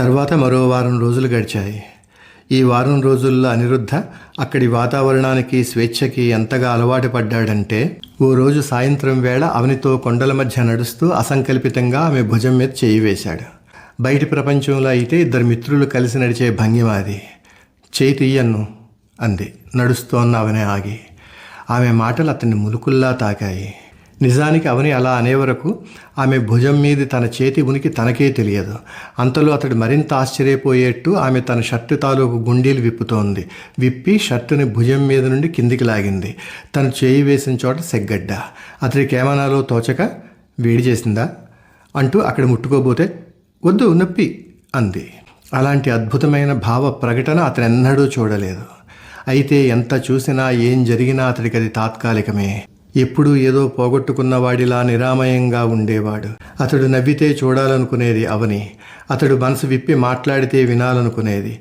తర్వాత మరో వారం రోజులు గడిచాయి. ఈ వారం రోజుల్లో అనిరుద్ధ అక్కడి వాతావరణానికి, స్వేచ్ఛకి ఎంతగా అలవాటు పడ్డాడంటే, ఓ రోజు సాయంత్రం వేళ అవనితో కొండల మధ్య నడుస్తూ అసంకల్పితంగా ఆమె భుజం మీద చేయి వేశాడు. బయటి ప్రపంచంలో అయితే ఇద్దరు మిత్రులు కలిసి నడిచే భంగిమ అది. చేయి తీయన్ను అంది నడుస్తోన్న అవని ఆగి. ఆమె మాటలు అతన్ని ములుకుల్లా తాకాయి. నిజానికి అవని అలా అనే వరకు ఆమె భుజం మీది తన చేతి ఉనికి తనకే తెలియదు. అంతలో అతడు మరింత ఆశ్చర్యపోయేట్టు ఆమె తన షర్టు తాలూకు గుండీలు విప్పుతోంది. విప్పి షర్టుని భుజం మీద నుండి కిందికి లాగింది. తను చేయి వేసిన చోట సెగ్గడ్డ. అతడికి ఏమనాలో తోచక, వేడి చేసిందా అంటూ అక్కడ ముట్టుకోబోతే, వద్దు నొప్పి అంది. అలాంటి అద్భుతమైన భావ ప్రకటన అతనెన్నడూ చూడలేదు. అయితే ఎంత చూసినా ఏం జరిగినా అతడికి అది తాత్కాలికమే. ఎప్పుడూ ఏదో పోగొట్టుకున్నవాడిలా నిరామయంగా ఉండేవాడు. అతడు నవ్వితే చూడాలనుకునేది అవని. అతడు మనసు విప్పి మాట్లాడితే వినాలనుకునేది.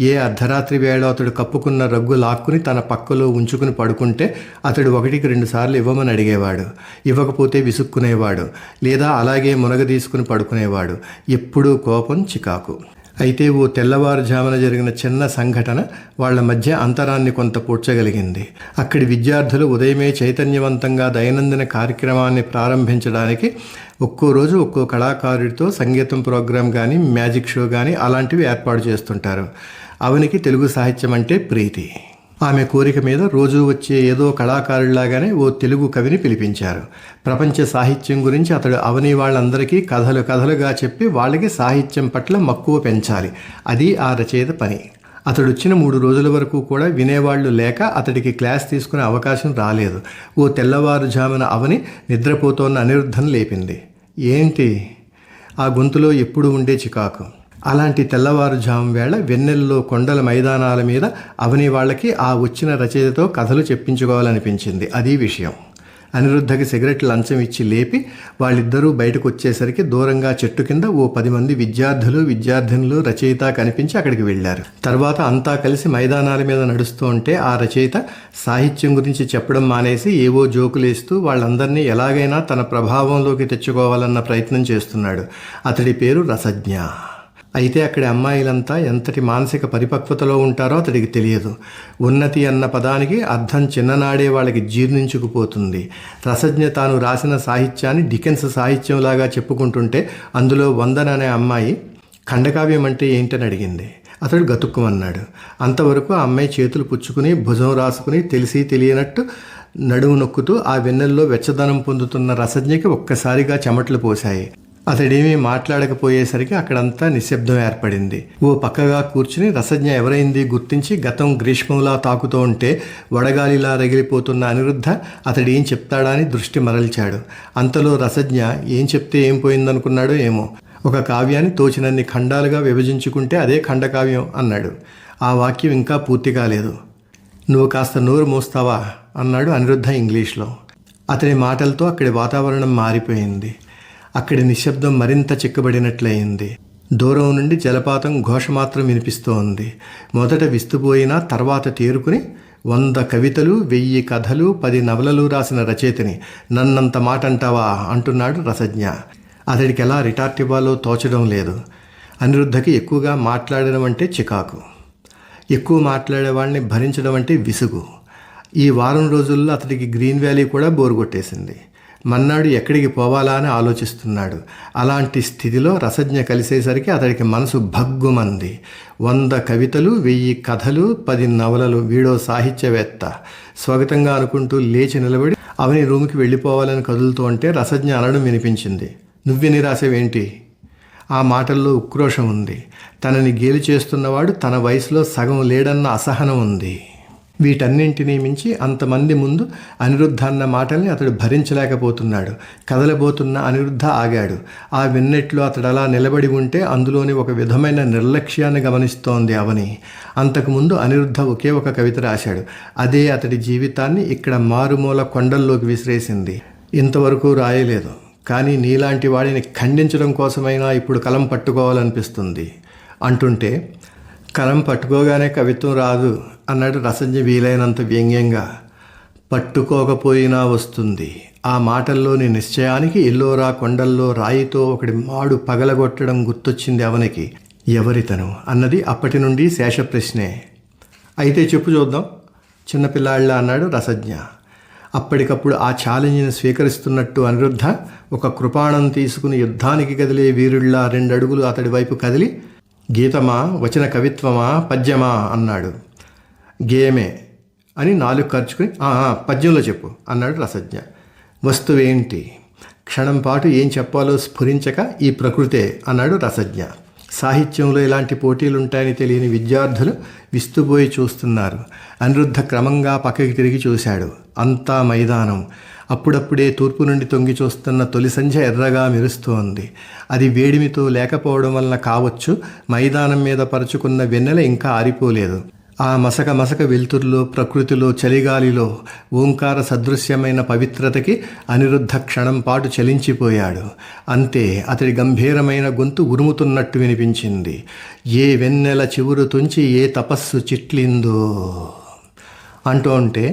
ఏ అర్ధరాత్రి వేళ అతడు కప్పుకున్న రగ్గు లాక్కుని తన పక్కలో ఉంచుకుని పడుకుంటే అతడు 1-2 సార్లు ఇవ్వమని అడిగేవాడు. ఇవ్వకపోతే విసుక్కునేవాడు, లేదా అలాగే మునగదీసుకుని పడుకునేవాడు. ఎప్పుడూ కోపం, చికాకు. అయితే ఓ తెల్లవారుజామున జరిగిన చిన్న సంఘటన వాళ్ల మధ్య అంతరాన్ని కొంత పూడ్చగలిగింది. అక్కడి విద్యార్థులు ఉదయమే చైతన్యవంతంగా దైనందిన కార్యక్రమాన్ని ప్రారంభించడానికి ఒక్కో రోజు ఒక్కో కళాకారుడితో సంగీతం ప్రోగ్రాం కానీ, మ్యాజిక్ షో కానీ అలాంటివి ఏర్పాటు చేస్తుంటారు. అవనికి తెలుగు సాహిత్యం అంటే ప్రీతి. ఆమె కోరిక మీద రోజూ వచ్చే ఏదో కళాకారుడిలాగానే ఓ తెలుగు కవిని పిలిపించారు. ప్రపంచ సాహిత్యం గురించి అతడు అవని వాళ్ళందరికీ కథలుగా చెప్పి వాళ్ళకి సాహిత్యం పట్ల మక్కువ పెంచాలి. అది ఆ రచయిత పని. అతడు వచ్చిన 3 రోజుల వరకు కూడా వినేవాళ్లు లేక అతడికి క్లాస్ తీసుకునే అవకాశం రాలేదు. ఓ తెల్లవారుజామున అవని నిద్రపోతోన్న అనిరుద్ధం లేపింది. ఏంటి? ఆ గొంతులో ఎప్పుడు ఉండే చికాకు. అలాంటి తెల్లవారుజాము వేళ వెన్నెల్లో కొండల మైదానాల మీద అవని వాళ్ళకి ఆ వచ్చిన రచయితతో కథలు చెప్పించుకోవాలనిపించింది. అది విషయం. అనిరుద్ధకి సిగరెట్ లంచం ఇచ్చి లేపి వాళ్ళిద్దరూ బయటకు వచ్చేసరికి దూరంగా చెట్టు కింద ఓ 10 మంది విద్యార్థినులు రచయిత కనిపించి అక్కడికి వెళ్ళారు. తర్వాత అంతా కలిసి మైదానాల మీద నడుస్తూ ఉంటే ఆ రచయిత సాహిత్యం గురించి చెప్పడం మానేసి ఏవో జోకులేస్తూ వాళ్ళందరినీ ఎలాగైనా తన ప్రభావంలోకి తెచ్చుకోవాలన్న ప్రయత్నం చేస్తున్నాడు. అతడి పేరు రసజ్ఞ. అయితే అక్కడి అమ్మాయిలంతా ఎంతటి మానసిక పరిపక్వతలో ఉంటారో అతడికి తెలియదు. ఉన్నతి అన్న పదానికి అర్థం చిన్ననాడే వాళ్ళకి జీర్ణించుకుపోతుంది. రసజ్ఞ తాను రాసిన సాహిత్యాన్ని డికెన్స్ సాహిత్యంలాగా చెప్పుకుంటుంటే అందులో వందన అనే అమ్మాయి ఖండకావ్యం అంటే ఏంటని అడిగింది. అతడు గతుక్కుమన్నాడు. అంతవరకు ఆ అమ్మాయి చేతులు పుచ్చుకుని భుజం రాసుకుని తెలిసి తెలియనట్టు నడుము నొక్కుతూ ఆ వెన్నెల్లో వెచ్చదనం పొందుతున్న రసజ్ఞకి ఒక్కసారిగా చెమటలు పోశాయి. అతడేమీ మాట్లాడకపోయేసరికి అక్కడంతా నిశ్శబ్దం ఏర్పడింది. ఓ పక్కగా కూర్చుని రసజ్ఞ ఎవరైంది గుర్తించి గతం గ్రీష్మంలా తాకుతూ ఉంటే వడగాలిలా రగిలిపోతున్న అనిరుద్ధ అతడు ఏం చెప్తాడా అని దృష్టి మరల్చాడు. అంతలో రసజ్ఞ ఏం చెప్తే ఏం పోయిందనుకున్నాడో ఏమో, ఒక కావ్యాన్ని తోచినన్ని ఖండాలుగా విభజించుకుంటే అదే ఖండకావ్యం అన్నాడు. ఆ వాక్యం ఇంకా పూర్తి కాలేదు. నువ్వు కాస్త నోరు మోస్తావా అన్నాడు అనిరుద్ధ ఇంగ్లీష్లో. అతని మాటలతో అక్కడి వాతావరణం మారిపోయింది. అక్కడి నిశ్శబ్దం మరింత చిక్కబడినట్లయింది. దూరం నుండి జలపాతం ఘోష మాత్రం వినిపిస్తోంది. మొదట విస్తుపోయినా తర్వాత తేరుకుని 100 కవితలు, 1000 కథలు, 10 నవలలు రాసిన రచయితని నన్నంత మాట అంటావా అంటున్నాడు రసజ్ఞ. అతడికి ఎలా రిటార్ట్ ఇవ్వాలో తోచడం లేదు. అనిరుద్ధకి ఎక్కువగా మాట్లాడడం అంటే చికాకు. ఎక్కువ మాట్లాడే వాళ్ళని భరించడం అంటే విసుగు. ఈ వారం రోజుల్లో అతడికి గ్రీన్ వ్యాలీ కూడా బోరు కొట్టేసింది. మన్నాడు ఎక్కడికి పోవాలా అని ఆలోచిస్తున్నాడు. అలాంటి స్థితిలో రసజ్ఞ కలిసేసరికి అతడికి మనసు భగ్గుమంది. 100 కవితలు, 1000 కథలు, 10 నవలలు. వీడో సాహిత్యవేత్త. స్వాగతంగా అనుకుంటూ లేచి నిలబడి అవని రూమ్కి వెళ్ళిపోవాలని కదులుతూ ఉంటే రసజ్ఞ అనడం వినిపించింది. నువ్వెని రాసేవేంటి? ఆ మాటల్లో ఉక్రోషం ఉంది. తనని గేలి చేస్తున్నవాడు తన వయసులో సగం లేడన్న అసహనం ఉంది. వీటన్నింటినీ మించి అంతమంది ముందు అనిరుద్ధ అన్న మాటల్ని అతడు భరించలేకపోతున్నాడు. కదలబోతున్న అనిరుద్ధ ఆగాడు. ఆ వెన్నెట్లో అతడు అలా నిలబడి ఉంటే అందులోని ఒక విధమైన నిర్లక్ష్యాన్ని గమనిస్తోంది అవని. అంతకుముందు అనిరుద్ధ ఒకే ఒక కవిత రాశాడు. అదే అతడి జీవితాన్ని ఇక్కడ మారుమూల కొండల్లోకి విసిరేసింది. ఇంతవరకు రాయలేదు. కానీ నీలాంటి వాడిని ఖండించడం కోసమైనా ఇప్పుడు కలం పట్టుకోవాలనిపిస్తుంది అంటుంటే, కలం పట్టుకోగానే కవిత్వం రాదు అన్నాడు రసజ్ఞ వీలైనంత వ్యంగ్యంగా. పట్టుకోకపోయినా వస్తుంది. ఆ మాటల్లోని నిశ్చయానికి ఎల్లోరా కొండల్లో రాయితో ఒకటి మాడు పగలగొట్టడం గుర్తొచ్చింది అవనికి. ఎవరితను అన్నది అప్పటి నుండి శేష ప్రశ్నే. అయితే చెప్పు చూద్దాం చిన్నపిల్లాళ్ళ అన్నాడు రసజ్ఞ. అప్పటికప్పుడు ఆ ఛాలెంజ్ని స్వీకరిస్తున్నట్టు అనిరుద్ధ ఒక కృపాణం తీసుకుని యుద్ధానికి కదిలే వీరుళ్ళ 2 అడుగులు అతడి వైపు కదిలి, గీతమా, వచన కవిత్వమా, పద్యమా అన్నాడు. గేమే అని 4 ఖర్చుకుని పద్యంలో చెప్పు అన్నాడు రసజ్ఞ. వస్తువేంటి? క్షణం పాటు ఏం చెప్పాలో స్ఫురించక ఈ ప్రకృతే అన్నాడు రసజ్ఞ. సాహిత్యంలో ఇలాంటి పోటీలుంటాయని తెలియని విద్యార్థులు విస్తుపోయి చూస్తున్నారు. అనిరుద్ధ క్రమంగా పక్కకి తిరిగి చూశాడు. అంతా మైదానం. అప్పుడప్పుడే తూర్పు నుండి తొంగి చూస్తున్న తొలి సంధ్య ఎర్రగా మెరుస్తోంది. అది వేడిమితో లేకపోవడం వలన కావచ్చు, మైదానం మీద పరుచుకున్న వెన్నెల ఇంకా ఆరిపోలేదు. ఆ మసక మసక వెలుతురులో, ప్రకృతిలో, చలిగాలిలో ఓంకార సదృశ్యమైన పవిత్రతకి అనిరుద్ధ క్షణం పాటు చలించిపోయాడు. అంతే, అతడి గంభీరమైన గొంతు ఉరుముతున్నట్టు వినిపించింది. ఏ వెన్నెల చివురు తుంచి ఏ తపస్సు చిట్లిందో అంటూ ఉంటే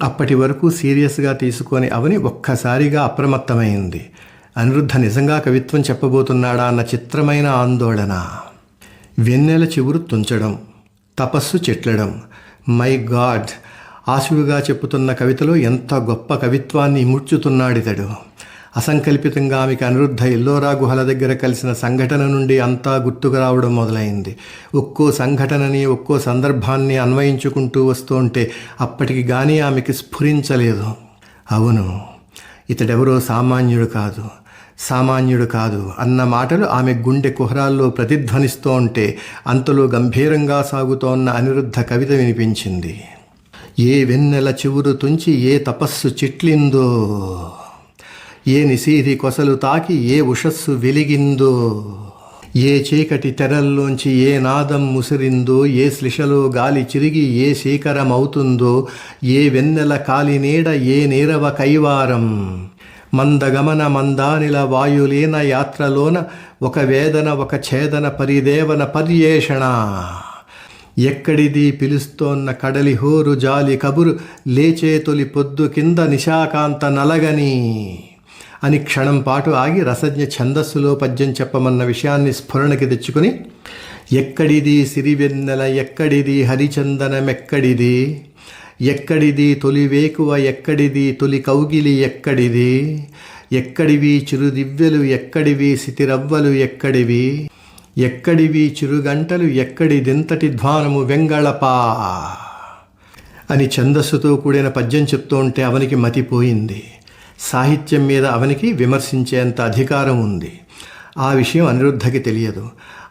అప్పటి వరకు సీరియస్గా తీసుకొని అవని ఒక్కసారిగా అప్రమత్తమైంది. అనిరుద్ధ నిజంగా కవిత్వం చెప్పబోతున్నాడా అన్న చిత్రమైన ఆందోళన. వెన్నెల చివురు తుంచడం, తపస్సు చెట్లడం. మై గాడ్, ఆశువుగా చెప్పుతున్న కవితలో ఎంత గొప్ప కవిత్వాన్ని ఇముడ్చుతున్నాడితడు. అసంకల్పితంగా ఆమెకు అనిరుద్ధ ఎల్లోరా గుహల దగ్గర కలిసిన సంఘటన నుండి అంతా గుర్తుకు రావడం మొదలైంది. ఒక్కో సంఘటనని, ఒక్కో సందర్భాన్ని అన్వయించుకుంటూ వస్తుంటే అప్పటికి కానీ ఆమెకి స్ఫురించలేదు. అవును, ఇతడెవరో సామాన్యుడు కాదు అన్న మాటలు ఆమె గుండె కుహరాల్లో ప్రతిధ్వనిస్తూ ఉంటే అంతలో గంభీరంగా సాగుతోన్న అనిరుద్ధ కవిత వినిపించింది. ఏ వెన్నెల చివురు తుంచి ఏ తపస్సు చిట్లిందో, ఏ నిశీధి కొసలు తాకి ఏ ఉషస్సు వెలిగిందో, ఏ చీకటి తెరల్లోంచి ఏ నాదం ముసిరిందో, ఏ శ్లిషలో గాలి చిరిగి ఏ శీకరమవుతుందో, ఏ వెన్నెల కాలినీడ ఏ నీరవ కైవారం, మందగమన మందానిల వాయులీన యాత్రలోన ఒక వేదన ఒక ఛేదన పరిదేవన పర్యేషణ, ఎక్కడిది పిలుస్తోన్న కడలి హోరు జాలి కబురు లేచే తొలి పొద్దు కింద నిశాకాంత నలగని అని క్షణం పాటు ఆగి రసజ్ఞ ఛందస్సులో పద్యం చెప్పమన్న విషయాన్ని స్ఫురణకి తెచ్చుకుని, ఎక్కడిది సిరివెన్నెల ఎక్కడిది హరిచందనమెక్కడిది, ఎక్కడిది తొలి వేకువ ఎక్కడిది తొలి కౌగిలి ఎక్కడిది, ఎక్కడివి చిరుదివ్యలు ఎక్కడివి సితిరవ్వలు ఎక్కడివి, ఎక్కడివి చిరుగంటలు ఎక్కడిదింతటి ధ్వానము వెంగళపా అని ఛందస్సుతో కూడిన పద్యం చెప్తూ ఉంటే అవనికి మతిపోయింది. సాహిత్యం మీద అవనికి విమర్శించేంత అధికారం ఉంది. ఆ విషయం అనిరుద్ధకి తెలియదు.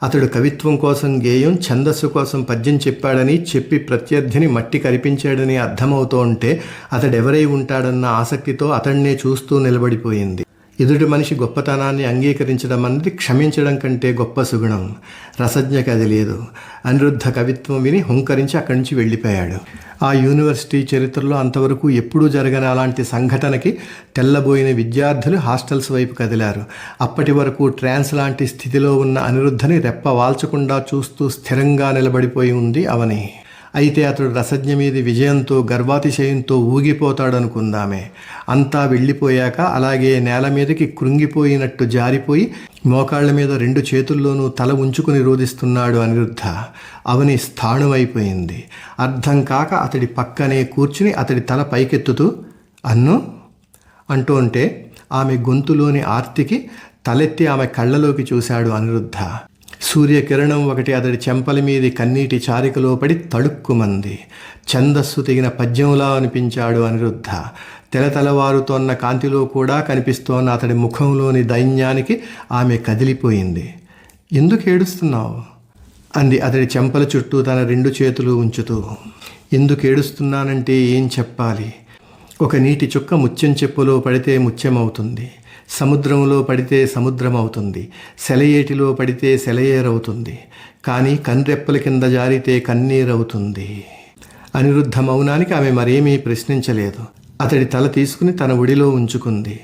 అతడు కవిత్వం కోసం గేయం, ఛందస్సు కోసం పద్యం చెప్పాడని చెప్పి ప్రత్యర్థిని మట్టి కరిపించాడని అర్థమవుతూ ఉంటే అతడెవరై ఉంటాడన్న ఆసక్తితో అతడినే చూస్తూ నిలబడిపోయింది. ఎదుటి మనిషి గొప్పతనాన్ని అంగీకరించడం అన్నది క్షమించడం కంటే గొప్ప సుగుణం. రసజ్ఞకి అది లేదు. అనిరుద్ధ కవిత్వం విని హుంకరించి అక్కడి నుంచి వెళ్ళిపోయాడు. ఆ యూనివర్సిటీ చరిత్రలో అంతవరకు ఎప్పుడూ జరగని అలాంటి సంఘటనకి తెల్లబోయిన విద్యార్థులు హాస్టల్స్ వైపు కదిలారు. అప్పటి వరకు ట్రాన్స్ లాంటి స్థితిలో ఉన్న అనిరుద్ధని రెప్ప వాల్చకుండా చూస్తూ స్థిరంగా నిలబడిపోయి ఉంది అవని. అయితే అతడు రసజ్ఞ మీది విజయంతో గర్వాతిశయంతో ఊగిపోతాడనుకుందామే. అంతా వెళ్ళిపోయాక అలాగే నేల మీదకి కృంగిపోయినట్టు జారిపోయి మోకాళ్ల మీద 2 చేతుల్లోనూ తల ఉంచుకుని రోదిస్తున్నాడు అనిరుద్ధ. అవని స్థాణువైపోయింది. అర్థం కాక అతడి పక్కనే కూర్చుని అతడి తల పైకెత్తుతూ అన్ను అంటూ ఉంటే ఆమె గొంతులోని ఆర్తికి తలెత్తి ఆమె కళ్ళలోకి చూశాడు అనిరుద్ధ. సూర్యకిరణం ఒకటి అతడి చెంపల మీది కన్నీటి చారికలో పడి తడుక్కుమంది. ఛందస్సు తెగిన పద్యంలా అనిపించాడు అనిరుద్ధ. తెలతెలవారుతోన్న కాంతిలో కూడా కనిపిస్తోన్న అతడి ముఖంలోని దైన్యానికి ఆమె కదిలిపోయింది. ఎందుకు ఏడుస్తున్నావు అంది అతడి చెంపల చుట్టూ తన 2 చేతులు ఉంచుతూ. ఎందుకు ఏడుస్తున్నానంటే ఏం చెప్పాలి? ఒక నీటి చుక్క ముత్యం చెప్పులో పడితే ముత్యమవుతుంది, సముద్రంలో పడితే సముద్రం అవుతుంది, సెలయేటిలో పడితే సెలయేరవుతుంది, కానీ కన్రెప్పల కింద జారితే కన్నీరవుతుంది. అనిరుద్ధ మౌనానికి ఆమె మరేమీ ప్రశ్నించలేదు. అతడి తల తీసుకుని తన ఒడిలో ఉంచుకుంది.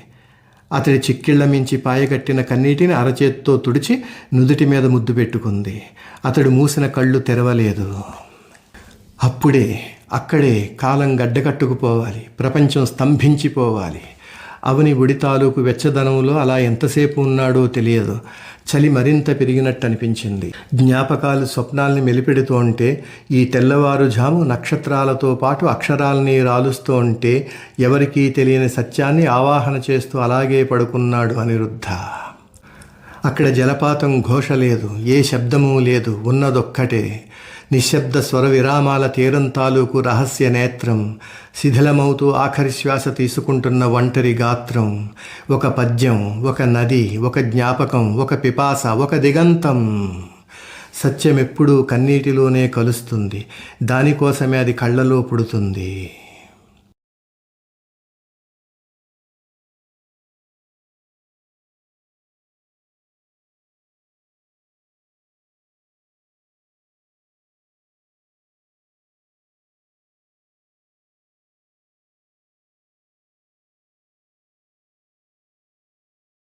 అతడి చిక్కిళ్ల మించి పాయగట్టిన కన్నీటిని అరచేత్తో తుడిచి నుదుటి మీద ముద్దు పెట్టుకుంది. అతడు మూసిన కళ్ళు తెరవలేదు. అక్కడే కాలం గడ్డకట్టుకుపోవాలి, ప్రపంచం స్తంభించిపోవాలి. అవని ఉడి తాలూకు వెచ్చదనంలో అలా ఎంతసేపు ఉన్నాడో తెలియదు. చలి మరింత పెరిగినట్టు అనిపించింది. జ్ఞాపకాలు స్వప్నాల్ని మెలిపెడుతూ ఉంటే, ఈ తెల్లవారుజాము నక్షత్రాలతో పాటు అక్షరాల్ని రాలుస్తూ ఉంటే ఎవరికీ తెలియని సత్యాన్ని ఆవాహన చేస్తూ అలాగే పడుకున్నాడు అనిరుద్ధ. అక్కడ జలపాతం ఘోష లేదు, ఏ శబ్దమూ లేదు, ఉన్నదొక్కటే నిశ్శబ్ద స్వర విరామాల తీరం తాలూకు రహస్య నేత్రం, శిథిలమవుతూ ఆఖరి శ్వాస తీసుకుంటున్న ఒంటరి గాత్రం, ఒక పద్యం, ఒక నది, ఒక జ్ఞాపకం, ఒక పిపాస, ఒక దిగంతం. సత్యమెప్పుడూ కన్నీటిలోనే కలుస్తుంది, దానికోసమే అది కళ్ళలో పుడుతుంది.